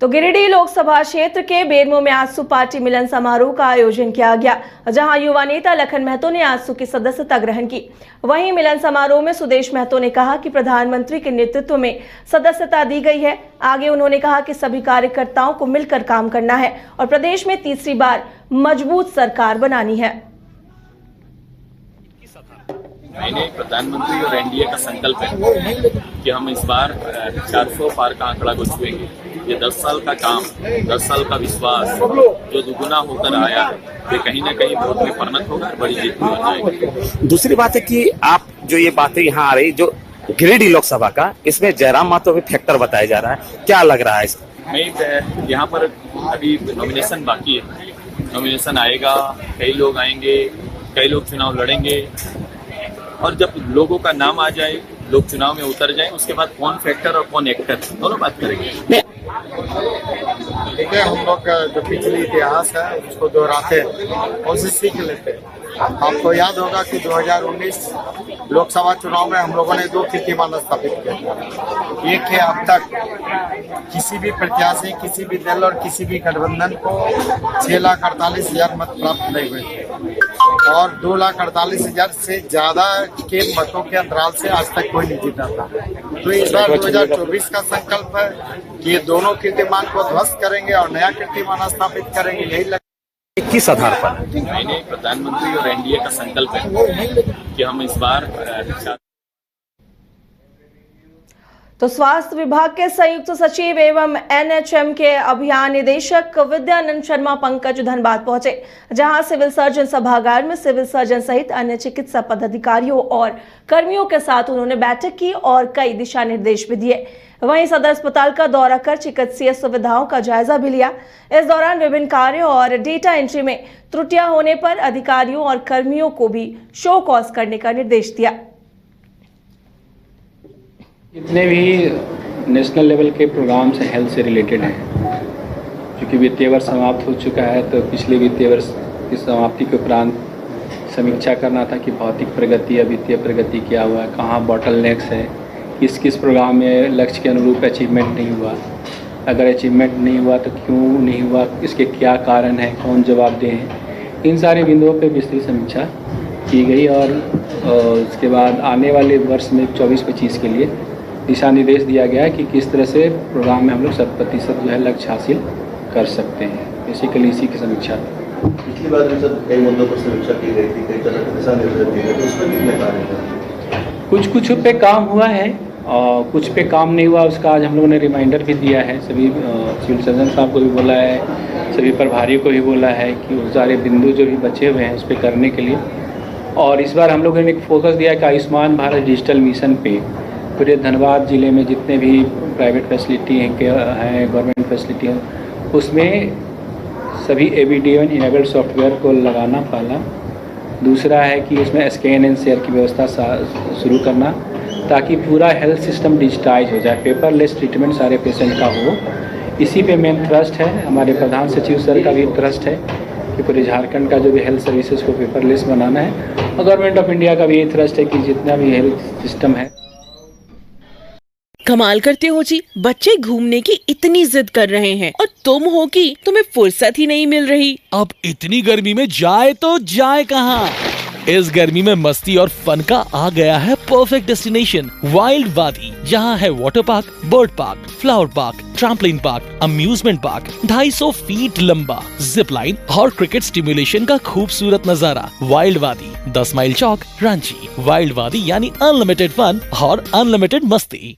तो गिरिडीह लोकसभा क्षेत्र के बेरमो में आजसू पार्टी मिलन समारोह का आयोजन किया गया, जहां युवा नेता लखन महतो ने आजसू की सदस्यता ग्रहण की। वहीं मिलन समारोह में सुदेश महतो ने कहा कि प्रधानमंत्री के नेतृत्व में सदस्यता दी गई है। आगे उन्होंने कहा कि सभी कार्यकर्ताओं को मिलकर काम करना है और प्रदेश में तीसरी बार मजबूत सरकार बनानी है। मैंने प्रधानमंत्री और एनडीए का संकल्प है कि हम इस बार 400 पार का आंकड़ा को छुएंगे। ये 10 साल का काम, 10 साल का विश्वास जो दुगुना होकर आया है, ये कहीं ना कहीं वोट में परिणत होगा, बड़ी जीत बन जाएगी। दूसरी बात है कि आप जो ये बातें यहाँ आ रही, जो गिरिडीह लोकसभा का, इसमें जयराम महतो भी फैक्टर बताया जा रहा है, क्या लग रहा है इसका? मैं यहाँ पर अभी नॉमिनेशन बाकी है, नॉमिनेशन आएगा, कई लोग आएंगे, कई लोग चुनाव लड़ेंगे और जब लोगों का नाम आ जाए, लोग चुनाव में उतर जाए, उसके बाद कौन फैक्टर और कौन एक्टर, दोनों बात करेंगे। देखिए, हम लोग जो पिछले इतिहास है उसको दोहराते हैं, उनसे सीख लेते हैं। आपको याद होगा कि 2019 लोकसभा चुनाव में हम लोगों ने 2 कीर्तिमान स्थापित किए। एक है, अब तक किसी भी प्रत्याशी, किसी भी दल और किसी भी गठबंधन को 6,48,000 मत प्राप्त नहीं हुए और 2,48,000 से ज्यादा के मतों के अंतराल से आज तक कोई नहीं जीता था। तो इस बार 2024 का संकल्प है कि ये दोनों कीर्तिमान को ध्वस्त करेंगे और नया कीर्तिमान स्थापित करेंगे। यही किस आधार पर? मैंने प्रधानमंत्री और एनडीए का संकल्प है कि हम इस बार तो स्वास्थ्य विभाग के संयुक्त सचिव एवं एनएचएम के अभियान निदेशक विद्यानंद शर्मा पंकज धनबाद पहुंचे, जहां सिविल सर्जन सभागार में सिविल सर्जन सहित अन्य चिकित्सा पदाधिकारियों और कर्मियों के साथ उन्होंने बैठक की और कई दिशा निर्देश भी दिए। वहीं सदर अस्पताल का दौरा कर चिकित्सीय सुविधाओं का जायजा भी लिया। इस दौरान विभिन्न कार्यों और डेटा एंट्री में त्रुटियां होने पर अधिकारियों और कर्मियों को भी शो कॉज करने का निर्देश दिया। जितने भी नेशनल लेवल के प्रोग्राम्स हैं हेल्थ से रिलेटेड हैं, क्योंकि वित्तीय वर्ष समाप्त हो चुका है, तो पिछले वित्तीय वर्ष की समाप्ति के उपरांत समीक्षा करना था कि भौतिक प्रगति या वित्तीय प्रगति क्या हुआ है, कहाँ बॉटलनेक्स है, किस किस प्रोग्राम में लक्ष्य के अनुरूप अचीवमेंट नहीं हुआ, अगर अचीवमेंट नहीं हुआ तो क्यों नहीं हुआ, इसके क्या कारण है, कौन जवाबदेह है। इन सारे बिंदुओं पर विस्तृत समीक्षा की गई और उसके बाद आने वाले वर्ष में 24-25 के लिए दिशा निर्देश दिया गया है कि किस तरह से प्रोग्राम में हम लोग 100% जो है लक्ष्य हासिल कर सकते हैं। बेसिकली इसी की समीक्षा। पिछली बार भी सब कई मुद्दों पर समीक्षा की गई थी, कई तरह के दिशा निर्देश दिए गए, तो उसमें कितने कार्य हैं? कुछ पे काम हुआ है और कुछ पे काम नहीं हुआ। उसका आज हम लोगों ने रिमाइंडर भी दिया है, सभी सिविल सर्जन साहब को भी बोला है, सभी प्रभारियों को भी बोला है कि वो सारे बिंदु जो भी बचे हुए हैं उस पर करने के लिए। और इस बार हम लोगों ने एक फोकस दिया है कि आयुष्मान भारत डिजिटल मिशन पे पूरे धनबाद जिले में जितने भी प्राइवेट फैसिलिटी हैं, गवर्नमेंट फैसिलिटी हैं, उसमें सभी ABD1 इनेबल्ड सॉफ्टवेयर को लगाना पहला। दूसरा है कि उसमें स्कैन एंड शेयर की व्यवस्था शुरू करना, ताकि पूरा हेल्थ सिस्टम डिजिटाइज हो जाए, पेपरलेस ट्रीटमेंट सारे पेशेंट का हो। इसी पे मेन ट्रस्ट है, हमारे प्रधान सचिव सर का भी ट्रस्ट है कि पूरे झारखंड का जो भी हेल्थ सर्विसेज को पेपरलेस बनाना है, और गवर्नमेंट ऑफ इंडिया का भी ये ट्रस्ट है कि जितना भी हेल्थ सिस्टम है। कमाल करते हो जी, बच्चे घूमने की इतनी जिद कर रहे हैं और तुम हो कि तुम्हें फुर्सत ही नहीं मिल रही। अब इतनी गर्मी में जाए तो जाए कहाँ? इस गर्मी में मस्ती और फन का आ गया है परफेक्ट डेस्टिनेशन, वाइल्ड वादी, जहाँ है water park, bird park, flower park, trampoline park, amusement park, 250 feet लंबा, जिप लाइन और क्रिकेट स्टिमुलेशन का खूबसूरत नजारा। वाइल्ड वादी, 10 माइल चौक, रांची। वाइल्ड वादी यानी अनलिमिटेड फन और अनलिमिटेड मस्ती।